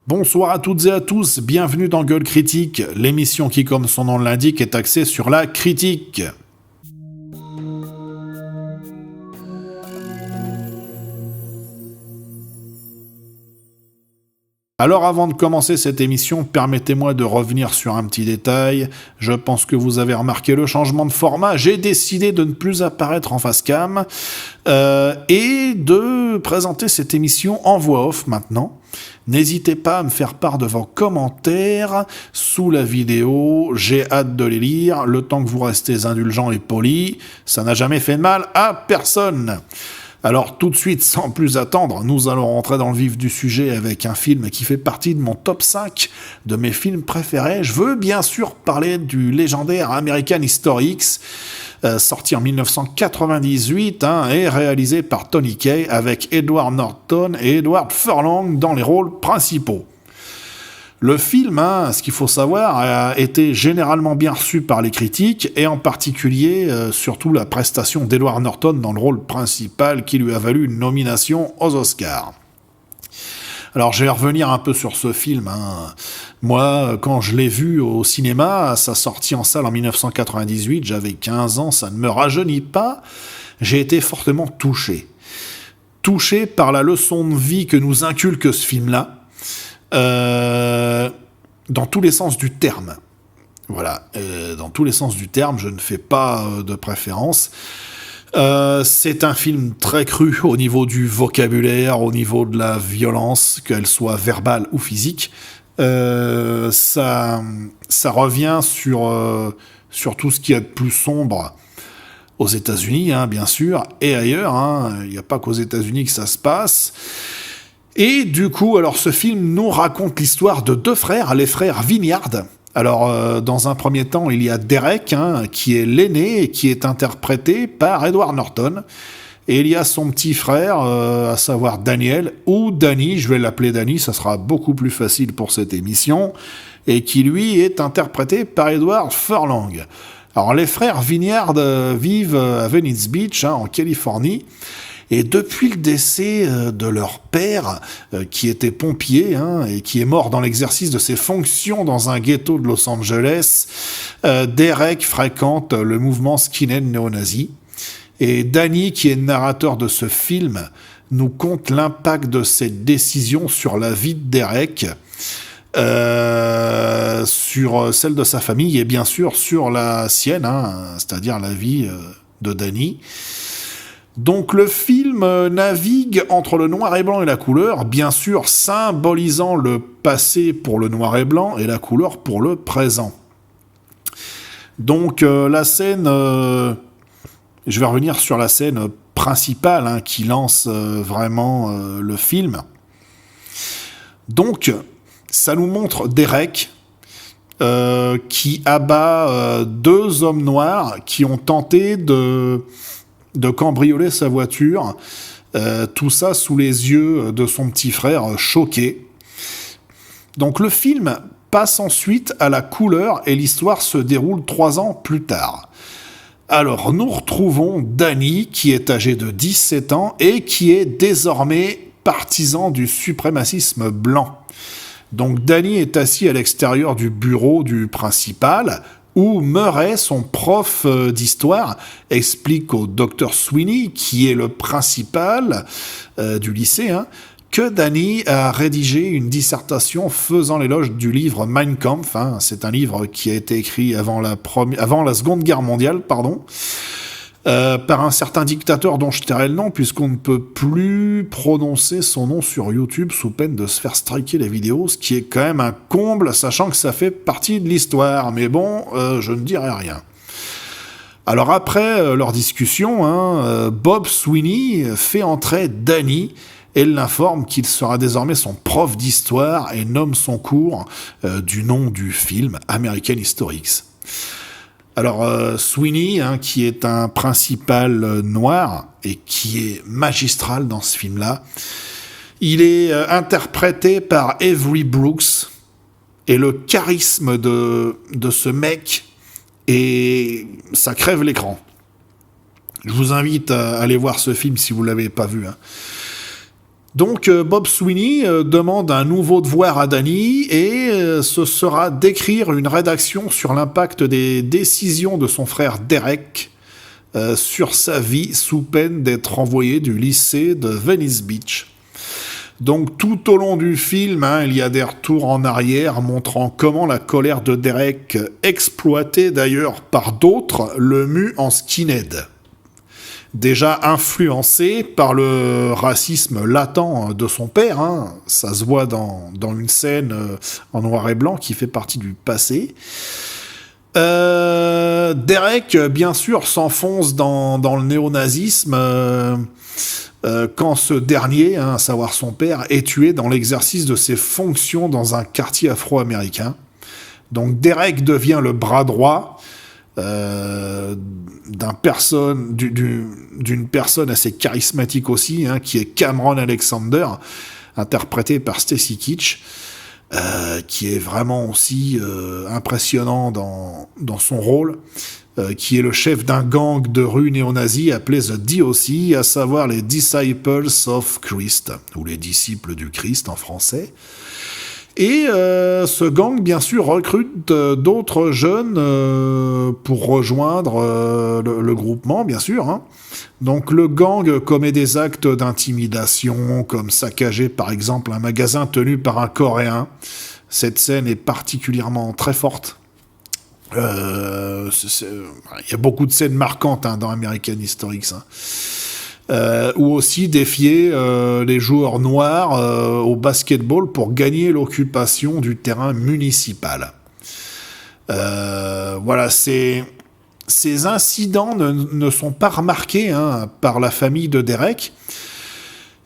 Bonsoir à toutes et à tous, bienvenue dans Gueule Critique, l'émission qui, comme son nom l'indique, est axée sur la critique. Alors avant de commencer cette émission, permettez-moi de revenir sur un petit détail. Je pense que vous avez remarqué le changement de format. J'ai décidé de ne plus apparaître en face cam et de présenter cette émission en voix off maintenant. N'hésitez pas à me faire part de vos commentaires sous la vidéo. J'ai hâte de les lire. Le temps que vous restez indulgents et polis, ça n'a jamais fait de mal à personne. Alors tout de suite, sans plus attendre, nous allons rentrer dans le vif du sujet avec un film qui fait partie de mon top 5 de mes films préférés. Je veux bien sûr parler du légendaire American History X, sorti en 1998 et réalisé par Tony Kaye avec Edward Norton et Edward Furlong dans les rôles principaux. Le film, ce qu'il faut savoir, a été généralement bien reçu par les critiques, et en particulier, surtout la prestation d'Edward Norton dans le rôle principal qui lui a valu une nomination aux Oscars. Alors je vais revenir un peu sur ce film. Moi, quand je l'ai vu au cinéma, sa sortie en salle en 1998, j'avais 15 ans, ça ne me rajeunit pas, j'ai été fortement touché. Touché par la leçon de vie que nous inculque ce film-là, dans tous les sens du terme. Voilà, dans tous les sens du terme, je ne fais pas de préférence. C'est un film très cru au niveau du vocabulaire, au niveau de la violence, qu'elle soit verbale ou physique. Ça revient sur tout ce qui est de plus sombre aux États-Unis, bien sûr, et ailleurs. Il n'y a pas qu'aux États-Unis que ça se passe. Et du coup, alors ce film nous raconte l'histoire de deux frères, les frères Vineyard. Alors, dans un premier temps, il y a Derek, qui est l'aîné et qui est interprété par Edward Norton. Et il y a son petit frère, à savoir Daniel, ou Danny, je vais l'appeler Danny, ça sera beaucoup plus facile pour cette émission, et qui lui est interprété par Edward Furlong. Alors, les frères Vineyard vivent à Venice Beach, en Californie. Et depuis le décès de leur père, qui était pompier et qui est mort dans l'exercice de ses fonctions dans un ghetto de Los Angeles, Derek fréquente le mouvement skinhead néo-nazi. Et Danny, qui est narrateur de ce film, nous conte l'impact de cette décision sur la vie de Derek, sur celle de sa famille et bien sûr sur la sienne, c'est-à-dire la vie de Danny. Donc le film navigue entre le noir et blanc et la couleur, bien sûr symbolisant le passé pour le noir et blanc et la couleur pour le présent. Donc la scène, je vais revenir sur la scène principale qui lance vraiment le film. Donc ça nous montre Derek qui abat deux hommes noirs qui ont tenté de cambrioler sa voiture, tout ça sous les yeux de son petit frère choqué. Donc le film passe ensuite à la couleur et l'histoire se déroule 3 ans plus tard. Alors nous retrouvons Danny qui est âgé de 17 ans et qui est désormais partisan du suprémacisme blanc. Donc Danny est assis à l'extérieur du bureau du principal, où Murray, son prof d'histoire, explique au Dr Sweeney, qui est le principal du lycée, que Danny a rédigé une dissertation faisant l'éloge du livre Mein Kampf. C'est un livre qui a été écrit avant la Seconde Guerre mondiale, par un certain dictateur dont je tairai le nom, puisqu'on ne peut plus prononcer son nom sur YouTube sous peine de se faire striker les vidéos, ce qui est quand même un comble, sachant que ça fait partie de l'histoire. Mais bon, je ne dirai rien. Alors après leur discussion, Bob Sweeney fait entrer Danny et l'informe qu'il sera désormais son prof d'histoire et nomme son cours du nom du film American History X. Alors Sweeney, qui est un principal noir et qui est magistral dans ce film-là, il est interprété par Avery Brooks, et le charisme de ce mec, et ça crève l'écran. Je vous invite à aller voir ce film si vous ne l'avez pas vu. Donc Bob Sweeney demande un nouveau devoir à Danny et ce sera d'écrire une rédaction sur l'impact des décisions de son frère Derek sur sa vie sous peine d'être renvoyé du lycée de Venice Beach. Donc tout au long du film, il y a des retours en arrière montrant comment la colère de Derek, exploitée d'ailleurs par d'autres, le mue en skinhead. Déjà influencé par le racisme latent de son père, ça se voit dans une scène en noir et blanc qui fait partie du passé. Derek, bien sûr, s'enfonce dans le néonazisme quand ce dernier, à savoir son père, est tué dans l'exercice de ses fonctions dans un quartier afro-américain. Donc Derek devient le bras droit d'une personne assez charismatique aussi, qui est Cameron Alexander, interprété par Stacy Keach, qui est vraiment aussi impressionnant dans son rôle, qui est le chef d'un gang de rue néo-nazi appelé The DOC, à savoir les Disciples of Christ, ou les disciples du Christ en français. Et ce gang, bien sûr, recrute d'autres jeunes pour rejoindre le groupement, bien sûr. Donc le gang commet des actes d'intimidation, comme saccager par exemple un magasin tenu par un Coréen. Cette scène est particulièrement très forte. Il y a beaucoup de scènes marquantes dans American History X. Ou aussi défier les joueurs noirs au basketball pour gagner l'occupation du terrain municipal. Voilà, ces incidents ne sont pas remarqués par la famille de Derek,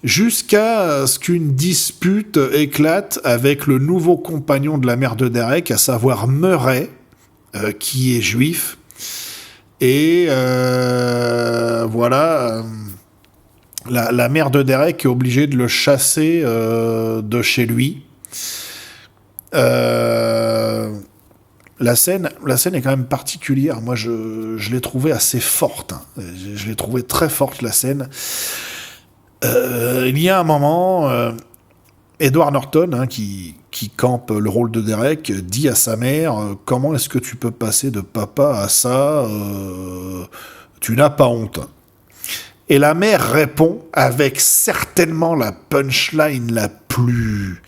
jusqu'à ce qu'une dispute éclate avec le nouveau compagnon de la mère de Derek, à savoir Murray, qui est juif. Et voilà... La mère de Derek est obligée de le chasser de chez lui. La scène est quand même particulière. Moi, je l'ai trouvée assez forte. Je l'ai trouvée très forte, la scène. Il y a un moment, Edward Norton, qui campe le rôle de Derek, dit à sa mère « Comment est-ce que tu peux passer de papa à ça tu n'as pas honte ?» Et la mère répond avec certainement la punchline la plus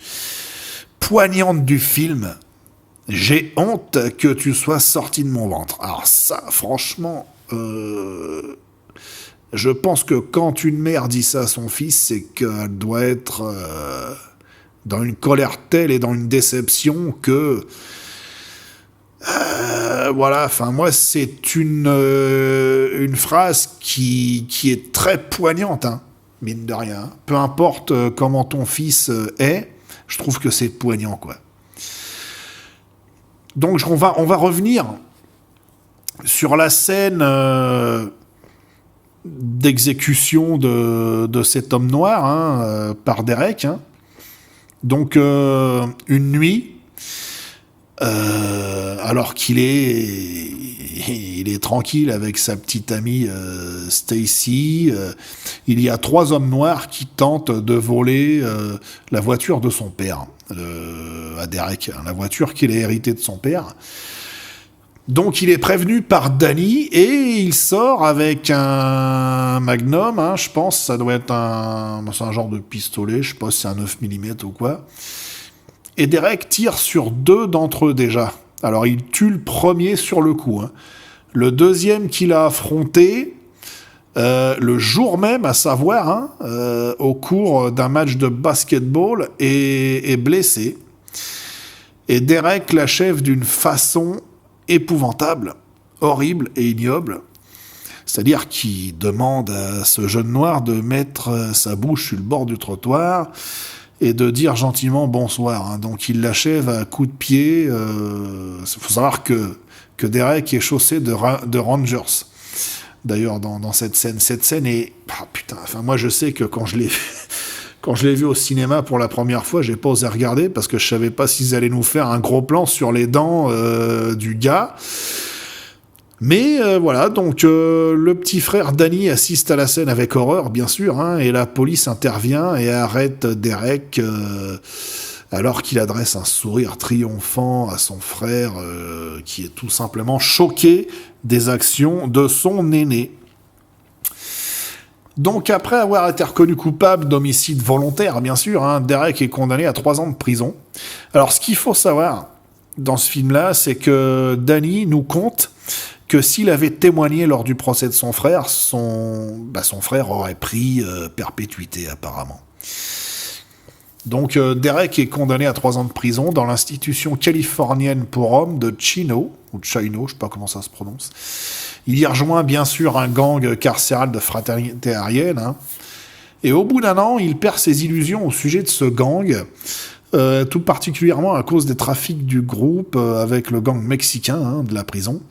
poignante du film. « J'ai honte que tu sois sorti de mon ventre. » Alors ça, franchement, je pense que quand une mère dit ça à son fils, c'est qu'elle doit être dans une colère telle et dans une déception que... voilà, enfin moi c'est une phrase qui est très poignante, mine de rien. Peu importe comment ton fils est, je trouve que c'est poignant, quoi. Donc on va revenir sur la scène d'exécution de cet homme noir par Derek. Donc une nuit. Alors qu'il est tranquille avec sa petite amie Stacy, il y a 3 hommes noirs qui tentent de voler la voiture de son père, à Derek, la voiture qu'il a héritée de son père. Donc il est prévenu par Danny et il sort avec un Magnum, je pense, ça doit être c'est un genre de pistolet, je sais pas si c'est un 9 mm ou quoi. Et Derek tire sur 2 d'entre eux déjà. Alors il tue le premier sur le coup. Le deuxième qu'il a affronté le jour même, à savoir au cours d'un match de basketball, est blessé. Et Derek l'achève d'une façon épouvantable, horrible et ignoble. C'est-à-dire qu'il demande à ce jeune noir de mettre sa bouche sur le bord du trottoir et de dire gentiment bonsoir. Donc il l'achève à coups de pied. Il faut savoir que Derek est chaussé de Rangers. D'ailleurs, dans cette scène. Cette scène est... moi je sais que quand je l'ai vu au cinéma pour la première fois, j'ai pas osé regarder parce que je savais pas s'ils allaient nous faire un gros plan sur les dents du gars. Mais voilà, donc le petit frère Danny assiste à la scène avec horreur, bien sûr, hein, et la police intervient et arrête Derek alors qu'il adresse un sourire triomphant à son frère qui est tout simplement choqué des actions de son aîné. Donc après avoir été reconnu coupable d'homicide volontaire, bien sûr, hein, Derek est condamné à 3 ans de prison. Alors ce qu'il faut savoir dans ce film-là, c'est que Danny nous conte que s'il avait témoigné lors du procès de son frère, son frère aurait pris perpétuité apparemment. Donc Derek est condamné à 3 ans de prison dans l'institution californienne pour hommes de Chino, ou Chino, je sais pas comment ça se prononce. Il y rejoint bien sûr un gang carcéral de fraternité aryenne, hein. Et au bout d'un an, il perd ses illusions au sujet de ce gang, tout particulièrement à cause des trafics du groupe avec le gang mexicain hein, de la prison.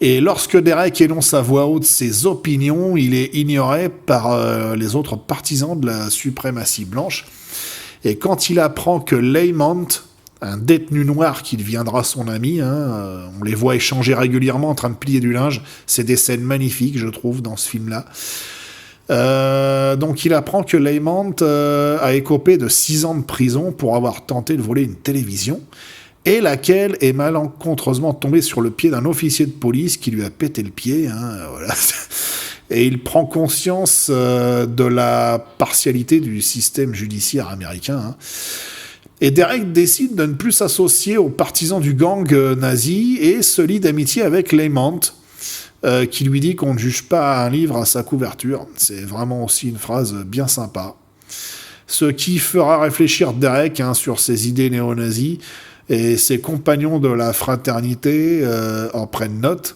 Et lorsque Derek énonce à voix haute ses opinions, il est ignoré par les autres partisans de la suprématie blanche. Et quand il apprend que Lamont, un détenu noir qui deviendra son ami, hein, on les voit échanger régulièrement en train de plier du linge, c'est des scènes magnifiques, je trouve, dans ce film-là. Donc il apprend que Lamont a écopé de 6 ans de prison pour avoir tenté de voler une télévision, et laquelle est malencontreusement tombée sur le pied d'un officier de police qui lui a pété le pied, hein, voilà. Et il prend conscience de la partialité du système judiciaire américain. Hein. Et Derek décide de ne plus s'associer aux partisans du gang nazi et se lie d'amitié avec Lamont, qui lui dit qu'on ne juge pas un livre à sa couverture. C'est vraiment aussi une phrase bien sympa. Ce qui fera réfléchir Derek hein, sur ses idées néo-nazis, et ses compagnons de la fraternité en prennent note.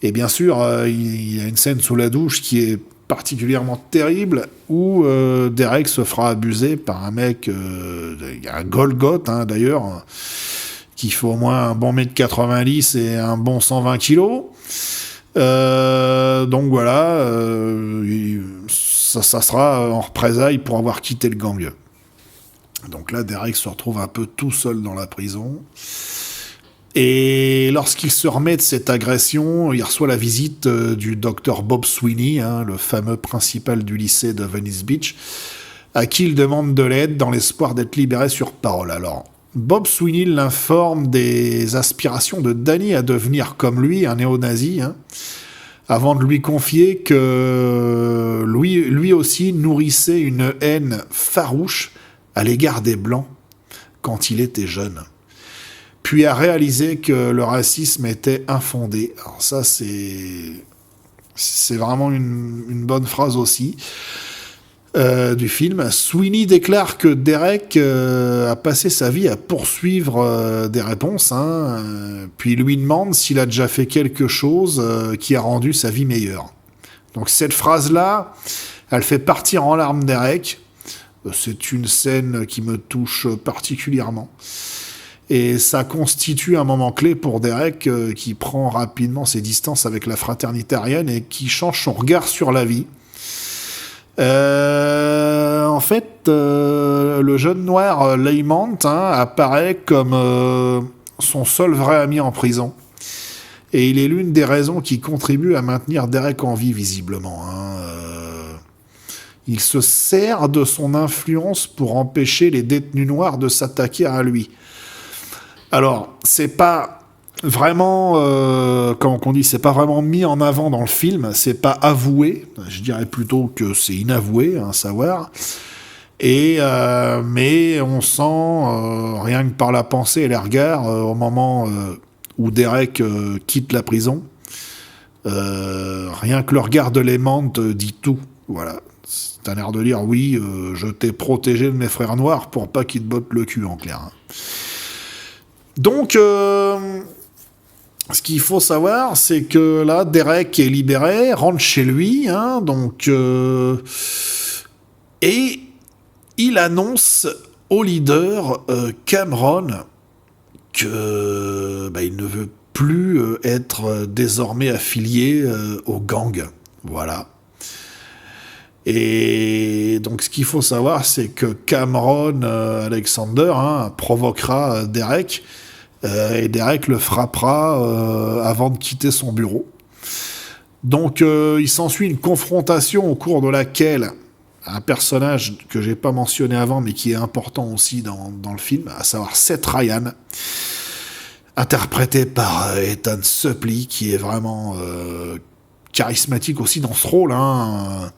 Et bien sûr, il y a une scène sous la douche qui est particulièrement terrible, où Derek se fera abuser par un mec, un Golgoth hein, d'ailleurs, qui fait au moins un bon 1m90 et un bon 120 kilos. Donc voilà, ça sera en représailles pour avoir quitté le gang. Donc là, Derek se retrouve un peu tout seul dans la prison. Et lorsqu'il se remet de cette agression, il reçoit la visite du docteur Bob Sweeney, hein, le fameux principal du lycée de Venice Beach, à qui il demande de l'aide dans l'espoir d'être libéré sur parole. Alors, Bob Sweeney l'informe des aspirations de Danny à devenir comme lui, un néo-nazi, hein, avant de lui confier que lui aussi nourrissait une haine farouche à l'égard des Blancs quand il était jeune. Puis a réalisé que le racisme était infondé. Alors ça, c'est vraiment une bonne phrase aussi du film. Sweeney déclare que Derek a passé sa vie à poursuivre des réponses, hein, puis lui demande s'il a déjà fait quelque chose qui a rendu sa vie meilleure. Donc cette phrase-là, elle fait partir en larmes Derek. C'est une scène qui me touche particulièrement. Et ça constitue un moment clé pour Derek qui prend rapidement ses distances avec la fraternité aryenne et qui change son regard sur la vie. En fait, le jeune noir Lamont hein, apparaît comme son seul vrai ami en prison. Et il est l'une des raisons qui contribuent à maintenir Derek en vie, visiblement. Hein. Il se sert de son influence pour empêcher les détenus noirs de s'attaquer à lui. Alors, c'est pas vraiment, comment on dit, c'est pas vraiment mis en avant dans le film, c'est pas avoué, je dirais plutôt que c'est inavoué, à savoir. Et mais on sent, rien que par la pensée et les regards, au moment où Derek quitte la prison, rien que le regard de Lamont dit tout, voilà. C'est un air de dire, oui, je t'ai protégé de mes frères noirs pour pas qu'ils te bottent le cul, en clair. Hein. Donc, ce qu'il faut savoir, c'est que là, Derek est libéré, rentre chez lui, hein, donc, et il annonce au leader Cameron que il ne veut plus être désormais affilié au gang. Voilà. Et donc, ce qu'il faut savoir, c'est que Cameron Alexander hein, provoquera Derek et Derek le frappera avant de quitter son bureau. Donc il s'ensuit une confrontation au cours de laquelle un personnage que j'ai pas mentionné avant mais qui est important aussi dans le film, à savoir Seth Ryan, interprété par Ethan Suplee, qui est vraiment charismatique aussi dans ce rôle. Hein.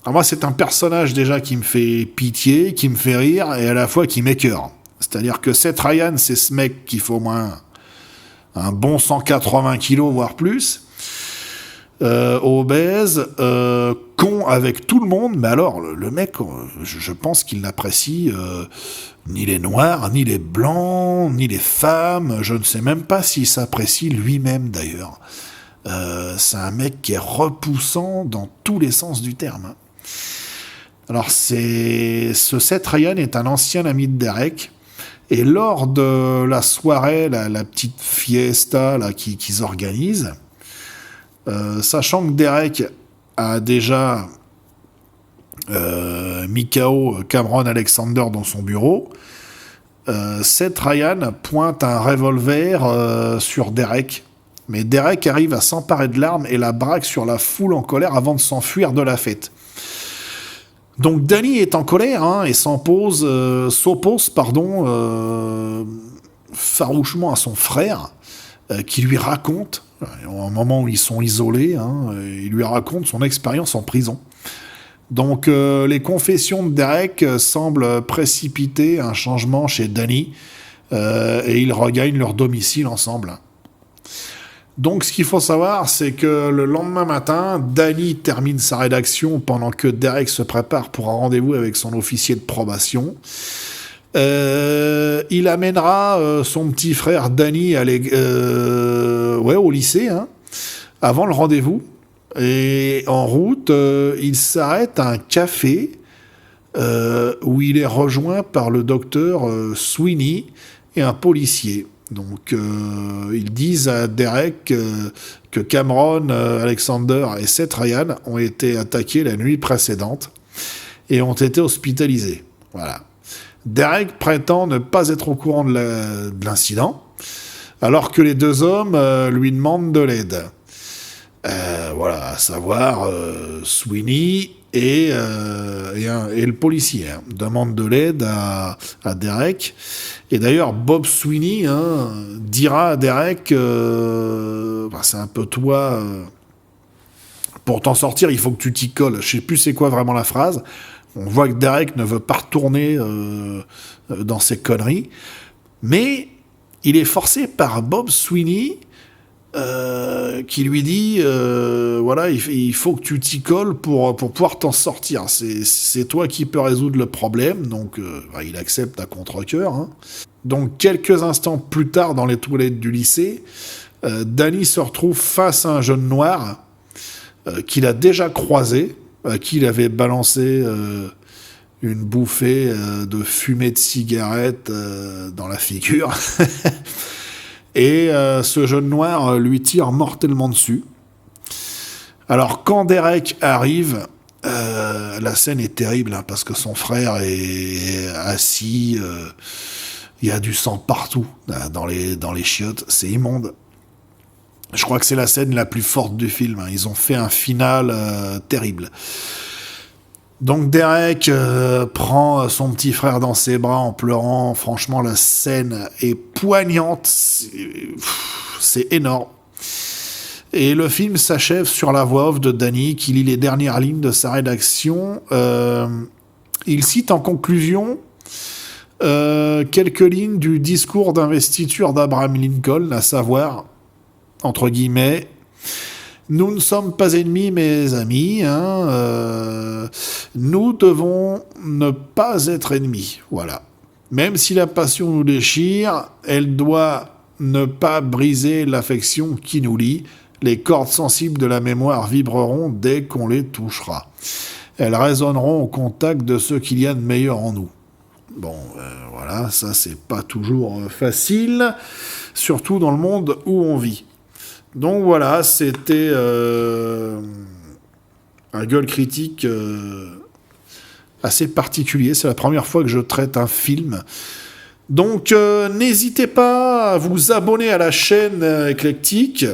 Alors moi, c'est un personnage déjà qui me fait pitié, qui me fait rire, et à la fois qui m'écœure. C'est-à-dire que Seth Ryan, c'est ce mec qui fait au moins un bon 180 kilos, voire plus, obèse, con avec tout le monde, mais alors, le mec, je pense qu'il n'apprécie ni les noirs, ni les blancs, ni les femmes, je ne sais même pas s'il s'apprécie lui-même d'ailleurs. C'est un mec qui est repoussant dans tous les sens du terme. Alors, ce Seth Ryan est un ancien ami de Derek, et lors de la soirée, la petite fiesta là, qu'ils organisent, sachant que Derek a déjà mis KO Cameron Alexander dans son bureau, Seth Ryan pointe un revolver sur Derek, mais Derek arrive à s'emparer de l'arme et la braque sur la foule en colère avant de s'enfuir de la fête. Donc Danny est en colère hein, et s'oppose farouchement à son frère, qui lui raconte, au moment où ils sont isolés, hein, il lui raconte son expérience en prison. Donc les confessions de Derek semblent précipiter un changement chez Danny, et ils regagnent leur domicile ensemble. Donc ce qu'il faut savoir, c'est que le lendemain matin, Danny termine sa rédaction pendant que Derek se prépare pour un rendez-vous avec son officier de probation. Il amènera son petit frère Danny au lycée, hein, avant le rendez-vous. Et en route, il s'arrête à un café où il est rejoint par le docteur Sweeney et un policier. Donc, ils disent à Derek que Cameron, Alexander et Seth Ryan ont été attaqués la nuit précédente et ont été hospitalisés. Voilà. Derek prétend ne pas être au courant de l'incident, alors que les deux hommes lui demandent de l'aide. Voilà, à savoir Sweeney et le policier demandent de l'aide à Derek. Et d'ailleurs, Bob Sweeney dira à Derek c'est un peu toi, pour t'en sortir, il faut que tu t'y colles. Je sais plus c'est quoi vraiment la phrase. On voit que Derek ne veut pas retourner dans ses conneries. Mais il est forcé par Bob Sweeney qui lui dit il faut que tu t'y colles pour pouvoir t'en sortir. C'est toi qui peux résoudre le problème. Donc il accepte à contre-cœur. Hein. Donc quelques instants plus tard, dans les toilettes du lycée, Danny se retrouve face à un jeune noir qu'il a déjà croisé, à qui il avait balancé une bouffée de fumée de cigarette dans la figure. Et ce jeune noir lui tire mortellement dessus. Alors quand Derek arrive, la scène est terrible hein, parce que son frère est assis, il y a du sang partout dans les chiottes, c'est immonde. Je crois que c'est la scène la plus forte du film, hein. Ils ont fait un final terrible. Donc Derek prend son petit frère dans ses bras en pleurant. Franchement, la scène est poignante. C'est énorme. Et le film s'achève sur la voix off de Danny qui lit les dernières lignes de sa rédaction. Il cite en conclusion quelques lignes du discours d'investiture d'Abraham Lincoln, à savoir, entre guillemets, nous ne sommes pas ennemis, mes amis. Nous devons ne pas être ennemis. Voilà. Même si la passion nous déchire, elle doit ne pas briser l'affection qui nous lie. Les cordes sensibles de la mémoire vibreront dès qu'on les touchera. Elles résonneront au contact de ce qu'il y a de meilleur en nous. Bon, voilà, ça c'est pas toujours facile, surtout dans le monde où on vit. Donc voilà, c'était un gueule critique assez particulier. C'est la première fois que je traite un film Donc n'hésitez pas à vous abonner à la chaîne Éclectique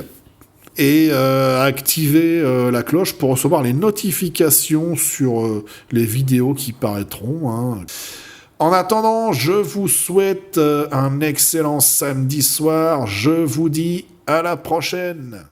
et à activer la cloche pour recevoir les notifications sur les vidéos qui paraîtront. Hein. En attendant, je vous souhaite un excellent samedi soir. Je vous dis à la prochaine.